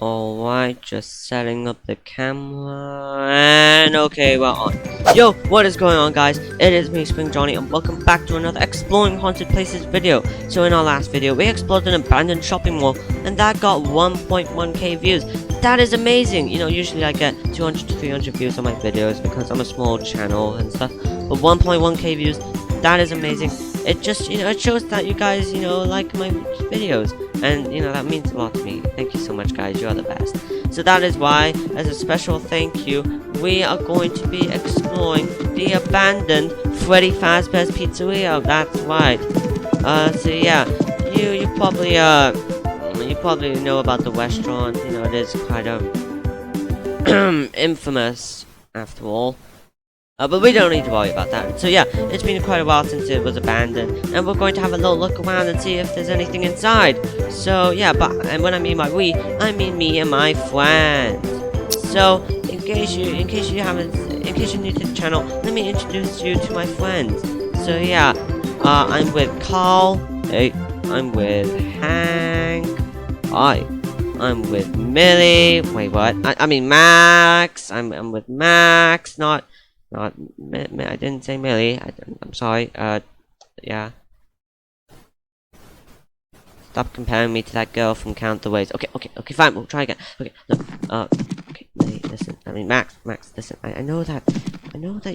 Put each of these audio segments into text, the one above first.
Alright, just setting up the camera, and okay, we're on. Yo, what is going on, guys? It is me, Spring Johnny, and welcome back to another Exploring Haunted Places video. So in our last video, we explored an abandoned shopping mall, and that got 1.1k views. That is amazing! You know, usually I get 200 to 300 views on my videos, because I'm a small channel and stuff, but 1.1k views, that is amazing. It just, it shows that you guys, like my videos. And, that means a lot to me. Thank you so much, guys. You're the best. So that is why, as a special thank you, we are going to be exploring the abandoned Freddy Fazbear's Pizzeria. That's right. So yeah, you probably know about the restaurant. It is quite infamous, after all. But we don't need to worry about that. So yeah, it's been quite a while since it was abandoned, and we're going to have a little look around and see if there's anything inside. So yeah, and when I mean by we, I mean me and my friends. So in case you're new to the channel, let me introduce you to my friends. So yeah, I'm with Carl. Hey, I'm with Hank. Hi. I'm with Millie. Wait, what? I mean Max. I'm with Max. Not. I didn't say Millie. I'm sorry. Yeah. Stop comparing me to that girl from Count the Ways. Okay, fine. We'll try again. Okay, look. Okay, Millie, listen. I mean, Max, listen. I know that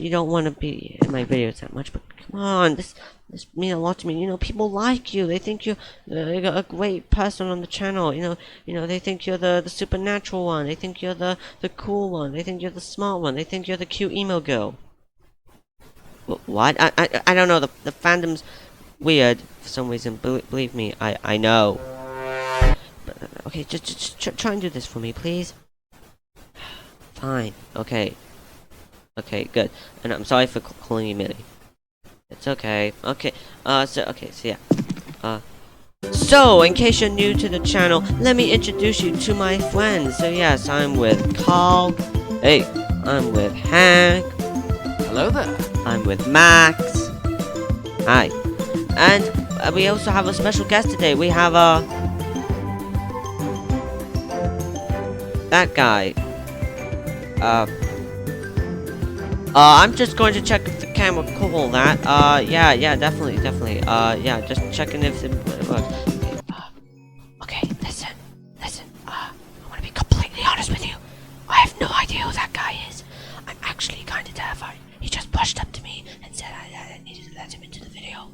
you don't want to be in my videos that much, but come on, this means a lot to me. People like you. They think you're a great person on the channel. They think you're the supernatural one. They think you're the cool one. They think you're the smart one. They think you're the cute emo girl. What? I don't know. The fandom's weird for some reason. Believe me, I know. But, okay, just try and do this for me, please. Fine. Okay. Okay, good. And I'm sorry for calling you Millie. It's okay. Okay. So yeah. So, in case you're new to the channel, let me introduce you to my friends. So yes, I'm with Carl. Hey, I'm with Hank. Hello there. I'm with Max. Hi. And we also have a special guest today. We have that guy. I'm just going to check if the camera caught that. Yeah, definitely. Yeah, just checking if it works. Okay, listen. I want to be completely honest with you. I have no idea who that guy is. I'm actually kind of terrified. He just brushed up to me and said I needed to let him into the video.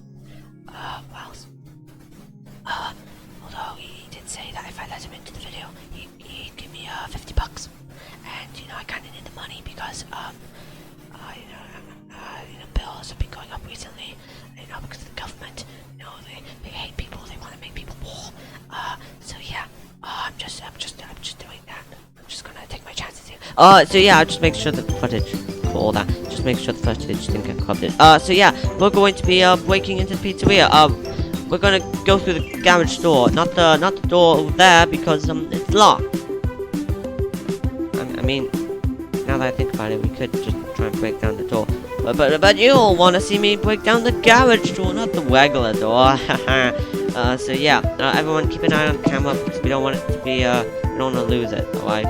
Although he did say that if I let him into the video, he'd give me $50. And, I kind of need the money because, bills have been going up recently, because of the government. They hate people, they want to make people poor. So yeah, I'm just doing that. I'm just gonna take my chances here. So yeah, I'll just make sure the footage for all that. Just make sure the footage didn't get corrupted. So yeah, we're going to be breaking into the pizzeria. We're gonna go through the garage door, not the door over there because it's locked. I mean, now that I think about it, we could just try and break down the door. But you'll want to see me break down the garage door, not the regular door. So yeah, everyone keep an eye on the camera because we don't want it to be, we don't want to lose it, alright?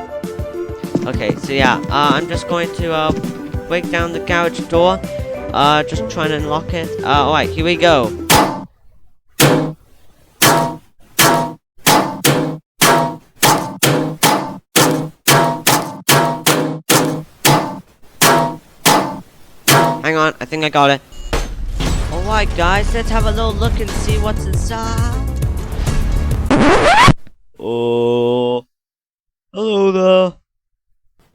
Okay, so yeah, I'm just going to, break down the garage door. Just trying to unlock it. Alright, here we go. Hang on, I think I got it. Alright guys, let's have a little look and see what's inside. Oh, hello there.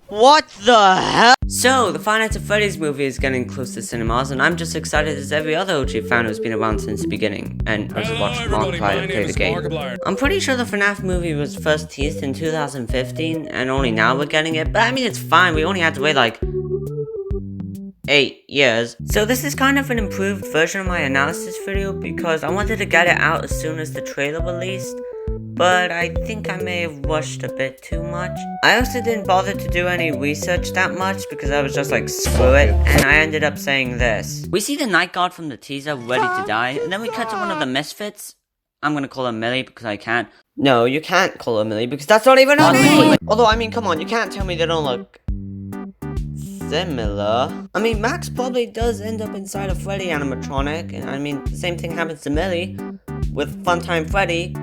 What the hell? So, the Five Nights at Freddy's movie is getting close to cinemas, and I'm just excited as every other OG fan who's been around since the beginning, and also watched Markiplier play the game. I'm pretty sure the FNaF movie was first teased in 2015, and only now we're getting it, but I mean it's fine, we only had to wait like 8 years. So this is kind of an improved version of my analysis video because I wanted to get it out as soon as the trailer released, but I think I may have rushed a bit too much. I also didn't bother to do any research that much because I was just like, screw it, and I ended up saying this. We see the night guard from the teaser ready to die, and then we cut to one of the misfits. I'm gonna call her Millie because I can. No, you can't call her Millie because that's not even her name! Although, I mean, come on, you can't tell me they don't look similar. I mean, Max probably does end up inside a Freddy animatronic, and I mean, the same thing happens to Millie with Funtime Freddy,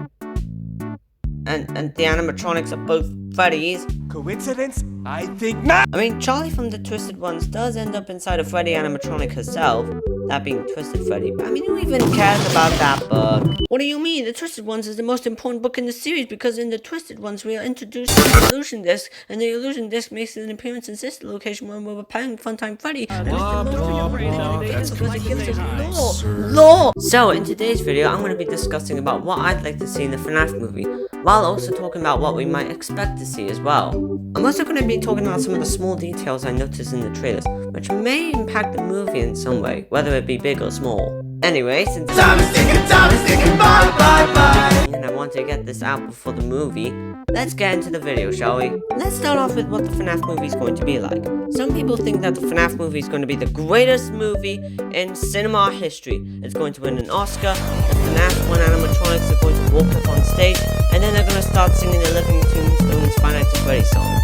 and the animatronics are both Freddy's. Coincidence? I think not! I mean, Charlie from the Twisted Ones does end up inside a Freddy animatronic herself, that being Twisted Freddy, but I mean, who even cares about that book? What do you mean? The Twisted Ones is the most important book in the series, because in the Twisted Ones we are introduced to the illusion disc, and the illusion disc makes an appearance in Sister Location when we're playing Funtime Freddy, and it's the most important because it gives us lore! So, in today's video, I'm going to be discussing about what I'd like to see in the FNaF movie, while also talking about what we might expect to see as well. I'm also going to be talking about some of the small details I noticed in the trailers, which may impact the movie in some way, whether it be big or small. Anyway, since time is ticking, bye, bye, bye. And I want to get this out before the movie, let's get into the video, shall we? Let's start off with what the FNaF movie is going to be like. Some people think that the FNaF movie is going to be the greatest movie in cinema history. It's going to win an Oscar, the FNaF 1 animatronics are going to walk up on stage, and then they're going to start singing the Living Tombstone's Five Nights at Freddy's song.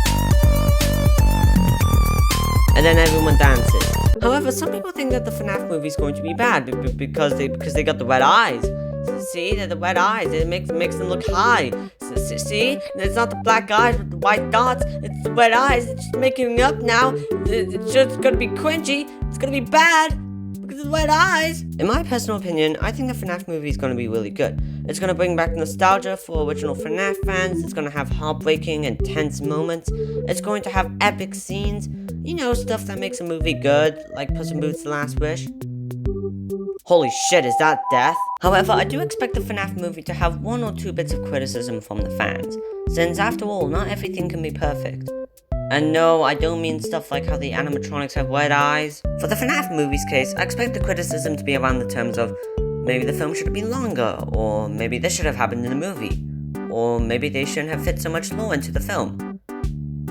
And then everyone dances. However, some people think that the FNaF movie is going to be bad because they got the red eyes. See, they're the red eyes. It makes them look high. See, it's not the black eyes with the white dots. It's the red eyes. It's just making it up now. It's just gonna be cringy. It's gonna be bad because of the red eyes. In my personal opinion, I think the FNaF movie is gonna be really good. It's gonna bring back nostalgia for original FNaF fans. It's gonna have heartbreaking and tense moments. It's going to have epic scenes. You know, stuff that makes a movie good, like Puss in Boots: The Last Wish. Holy shit, is that death? However, I do expect the FNaF movie to have 1 or 2 bits of criticism from the fans, since after all, not everything can be perfect. And no, I don't mean stuff like how the animatronics have red eyes. For the FNaF movie's case, I expect the criticism to be around the terms of, maybe the film should have been longer, or maybe this should have happened in the movie, or maybe they shouldn't have fit so much lore into the film.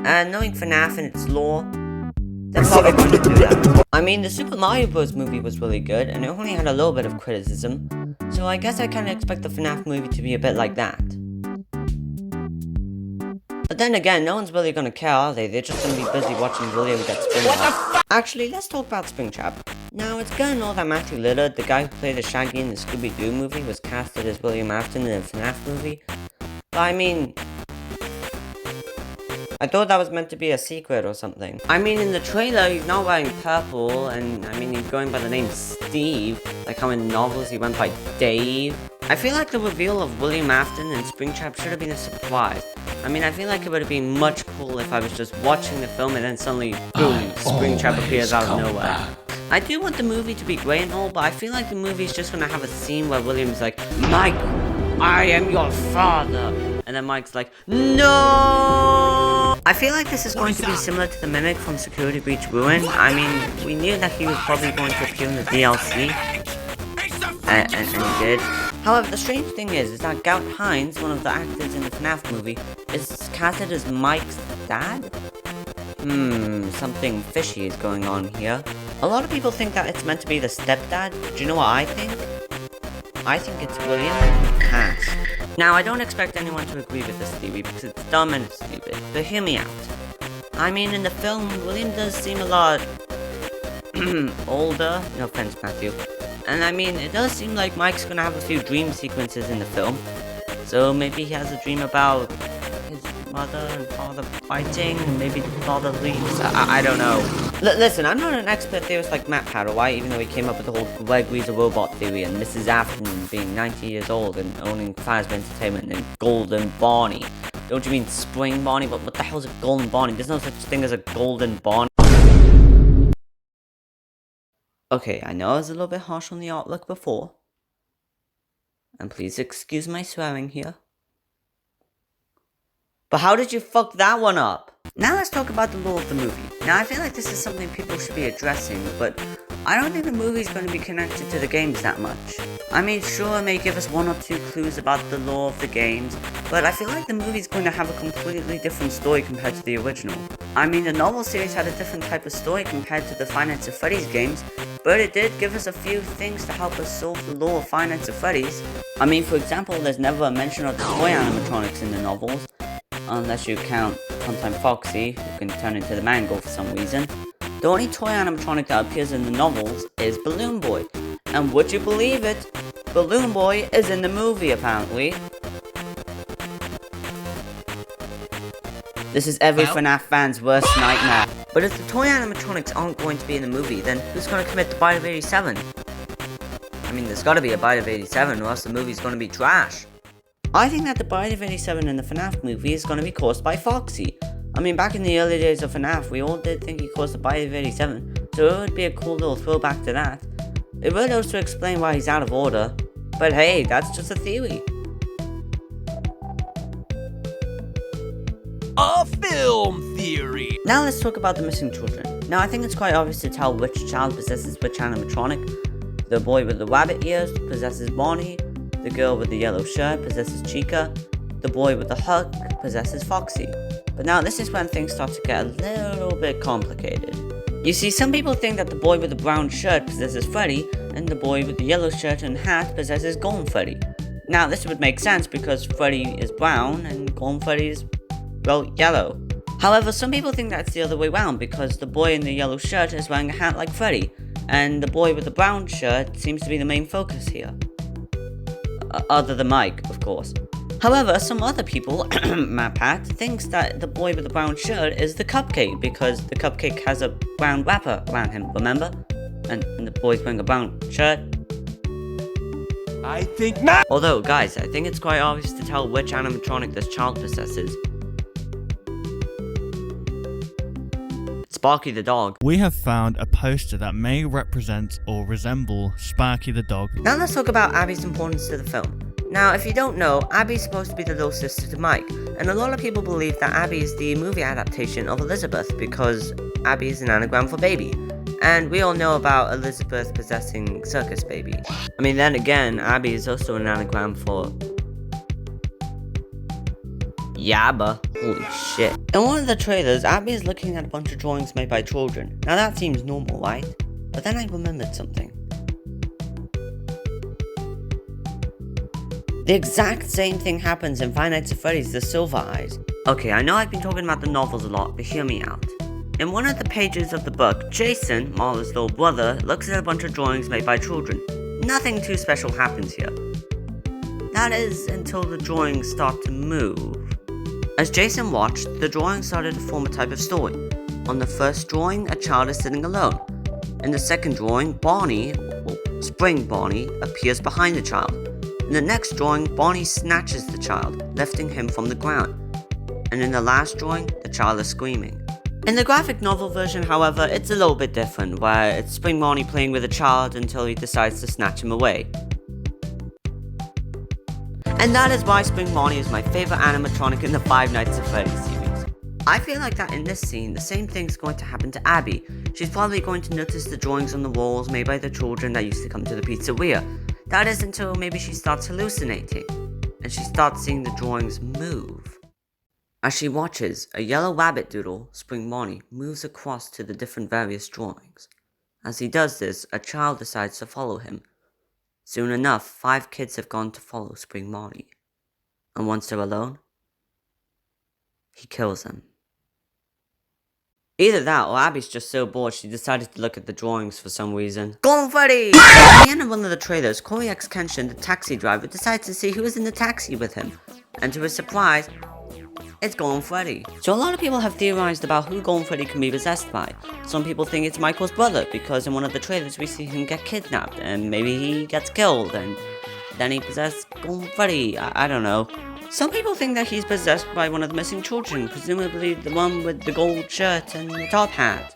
And knowing FNaF and its lore, they're probably going to do that. I mean, the Super Mario Bros. Movie was really good, and it only had a little bit of criticism, so I guess I kinda expect the FNaF movie to be a bit like that. But then again, no one's really gonna care, are they? They're just gonna be busy watching William get Springtrap. Actually, let's talk about Springtrap. Now, it's good to know that Matthew Lillard, the guy who played the Shaggy in the Scooby-Doo movie, was casted as William Afton in the FNaF movie. But I mean, I thought that was meant to be a secret or something. I mean, in the trailer, he's not wearing purple, and I mean, he's going by the name Steve, like how in novels he went by Dave. I feel like the reveal of William Afton in Springtrap should have been a surprise. I mean, I feel like it would have been much cooler if I was just watching the film and then suddenly, boom, Springtrap appears out of nowhere. I do want the movie to be great and all, but I feel like the movie's just gonna have a scene where William's like, Mike, I am your father. And then Mike's like, no! I feel like this is going to be similar to the Mimic from Security Breach Ruin. I mean, we knew that he was probably going to appear in the DLC. And he did. However, the strange thing is that Gout Hines, one of the actors in the FNaF movie, is casted as Mike's dad? Something fishy is going on here. A lot of people think that it's meant to be the stepdad. Do you know what I think? I think it's William Cass. Now, I don't expect anyone to agree with this theory because it's dumb and it's stupid, but hear me out. I mean, in the film, William does seem a lot older, no offense, Matthew. And I mean, it does seem like Mike's gonna have a few dream sequences in the film. So maybe he has a dream about his mother and father fighting, and maybe the father leaves. I don't know. Listen, I'm not an expert theorist like Matt Hadaway, even though he came up with the whole Gregory's a robot theory and Mrs. Afton being 90 years old and owning Fazbear Entertainment and Golden Bonnie. Don't you mean Spring Bonnie? But what the hell's a Golden Bonnie? There's no such thing as a Golden Bonnie. Okay, I know I was a little bit harsh on the artwork before. And please excuse my swearing here. But how did you fuck that one up? Now let's talk about the lore of the movie. Now I feel like this is something people should be addressing, but I don't think the movie is going to be connected to the games that much. I mean, sure, it may give us 1 or 2 clues about the lore of the games, but I feel like the movie's going to have a completely different story compared to the original. I mean, the novel series had a different type of story compared to the Five Nights at Freddy's games, but it did give us a few things to help us solve the lore of Five Nights at Freddy's. I mean, for example, there's never a mention of the toy animatronics in the novels, unless you count Funtime Foxy, who can turn into the mango for some reason. The only toy animatronic that appears in the novels is Balloon Boy. And would you believe it? Balloon Boy is in the movie, apparently. This is every FNaF fan's worst nightmare. But if the toy animatronics aren't going to be in the movie, then who's going to commit the bite of 87? I mean, there's got to be a bite of 87 or else the movie's going to be trash. I think that the bite of 87 in the FNaF movie is going to be caused by Foxy. I mean, back in the early days of FNaF, we all did think he caused the bite of 87, so it would be a cool little throwback to that. It really helps to explain why he's out of order, but hey, that's just a theory. A film theory. Now let's talk about the missing children. Now I think it's quite obvious to tell which child possesses which animatronic. The boy with the rabbit ears possesses Bonnie, the girl with the yellow shirt possesses Chica, the boy with the Hulk possesses Foxy. But now this is when things start to get a little bit complicated. You see, some people think that the boy with the brown shirt possesses Freddy, and the boy with the yellow shirt and hat possesses Golden Freddy. Now this would make sense because Freddy is brown and Golden Freddy is, well, yellow. However, some people think that's the other way around because the boy in the yellow shirt is wearing a hat like Freddy, and the boy with the brown shirt seems to be the main focus here. Other than Mike, of course. However, some other people, Pat, thinks that the boy with the brown shirt is the Cupcake because the Cupcake has a brown wrapper around him, remember? And the boy's wearing a brown shirt. I think not. Although, guys, I think it's quite obvious to tell which animatronic this child possesses. Sparky the dog. We have found a poster that may represent or resemble Sparky the dog. Now let's talk about Abby's importance to the film. Now, if you don't know, Abby's supposed to be the little sister to Mike, and a lot of people believe that Abby is the movie adaptation of Elizabeth because Abby is an anagram for baby. And we all know about Elizabeth possessing Circus Baby. I mean, then again, Abby is also an anagram for Yabba. Holy shit. In one of the trailers, Abby is looking at a bunch of drawings made by children. Now that seems normal, right? But then I remembered something. The exact same thing happens in Five Nights at Freddy's The Silver Eyes. Okay, I know I've been talking about the novels a lot, but hear me out. In one of the pages of the book, Jason, Marla's little brother, looks at a bunch of drawings made by children. Nothing too special happens here. That is, until the drawings start to move. As Jason watched, the drawings started to form a type of story. On the first drawing, a child is sitting alone. In the second drawing, Bonnie, or Spring Bonnie, appears behind the child. In the next drawing, Bonnie snatches the child, lifting him from the ground. And in the last drawing, the child is screaming. In the graphic novel version, however, it's a little bit different, where it's Spring Bonnie playing with a child until he decides to snatch him away. And that is why Spring Bonnie is my favorite animatronic in the Five Nights at Freddy's series. I feel like that in this scene, the same thing's going to happen to Abby. She's probably going to notice the drawings on the walls made by the children that used to come to the pizzeria. That is until maybe she starts hallucinating, and she starts seeing the drawings move. As she watches, a yellow rabbit doodle, Spring Bonnie, moves across to the different various drawings. As he does this, a child decides to follow him. Soon enough, 5 kids have gone to follow Spring Bonnie. And once they're alone, he kills them. Either that, or Abby's just so bored she decided to look at the drawings for some reason. Golden Freddy! At the end of one of the trailers, Corey X Kenshin, the taxi driver, decides to see who is in the taxi with him. And to his surprise, it's Golden Freddy. So a lot of people have theorized about who Golden Freddy can be possessed by. Some people think it's Michael's brother, because in one of the trailers we see him get kidnapped, and maybe he gets killed, and then he possessed Golden Freddy. I don't know. Some people think that he's possessed by one of the missing children, presumably the one with the gold shirt and the top hat,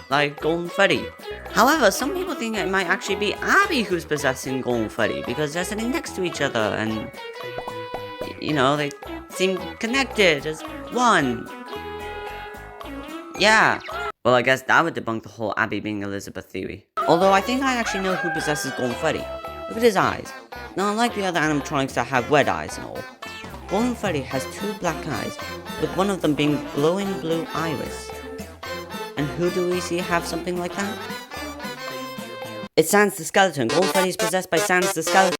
like Golden Freddy. However, some people think it might actually be Abby who's possessing Golden Freddy, because they're sitting next to each other, and you know, they seem connected as one. Yeah. Well, I guess that would debunk the whole Abby being Elizabeth theory. Although I think I actually know who possesses Golden Freddy. Look at his eyes. Now, unlike the other animatronics that have red eyes and all, Golden Freddy has 2 black eyes, with one of them being glowing blue iris. And who do we see have something like that? It's Sans the Skeleton. Golden Freddy is possessed by Sans the Skeleton.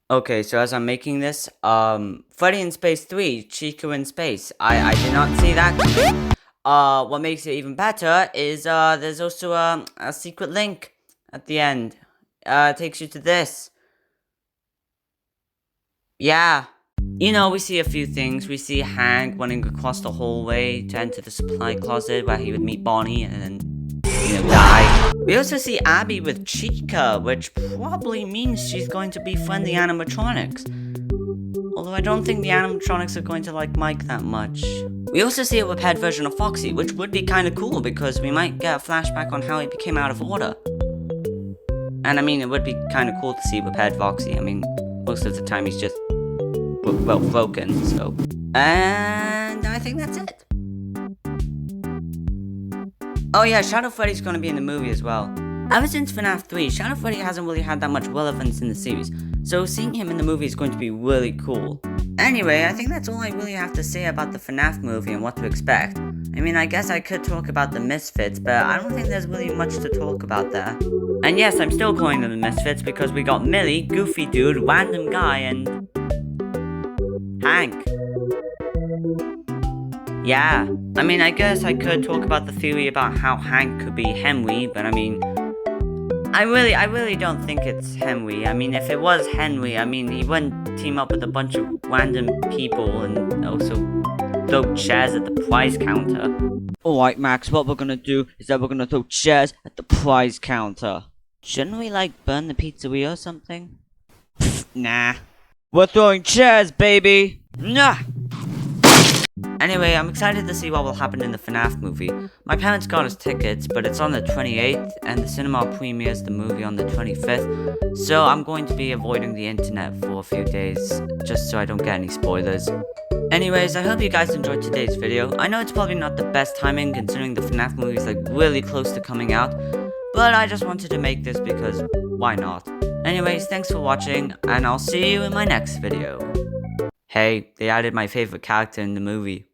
Okay, so as I'm making this, Freddy in Space 3, Chica in Space. I did not see that. What makes it even better is, there's also a secret link at the end. It takes you to this. Yeah. You know, we see a few things. We see Hank running across the hallway to enter the supply closet where he would meet Bonnie and then, die. We also see Abby with Chica, which probably means she's going to befriend the animatronics. Although I don't think the animatronics are going to like Mike that much. We also see a repaired version of Foxy, which would be kind of cool because we might get a flashback on how he became out of order. And I mean, it would be kind of cool to see repaired Foxy. I mean, most of the time he's just, well, broken, so. And I think that's it. Oh yeah, Shadow Freddy's gonna be in the movie as well. Ever since FNaF 3, Shadow Freddy hasn't really had that much relevance in the series, so seeing him in the movie is going to be really cool. Anyway, I think that's all I really have to say about the FNaF movie and what to expect. I mean, I guess I could talk about the Misfits, but I don't think there's really much to talk about there. And yes, I'm still calling them the Misfits because we got Millie, Goofy Dude, Random Guy, and Hank. Yeah, I mean, I guess I could talk about the theory about how Hank could be Henry, but I mean, I really don't think it's Henry. I mean, if it was Henry, I mean, he wouldn't team up with a bunch of random people and also throw chairs at the prize counter. Alright, Max, what we're gonna do is that we're gonna throw chairs at the prize counter. Shouldn't we, like, burn the pizzeria or something? Nah. We're throwing chairs, baby! Nah! Anyway, I'm excited to see what will happen in the FNaF movie. My parents got us tickets, but it's on the 28th, and the cinema premieres the movie on the 25th, so I'm going to be avoiding the internet for a few days, just so I don't get any spoilers. Anyways, I hope you guys enjoyed today's video. I know it's probably not the best timing, considering the FNaF movie is like really close to coming out, but I just wanted to make this because why not? Anyways, thanks for watching, and I'll see you in my next video. Hey, they added my favorite character in the movie.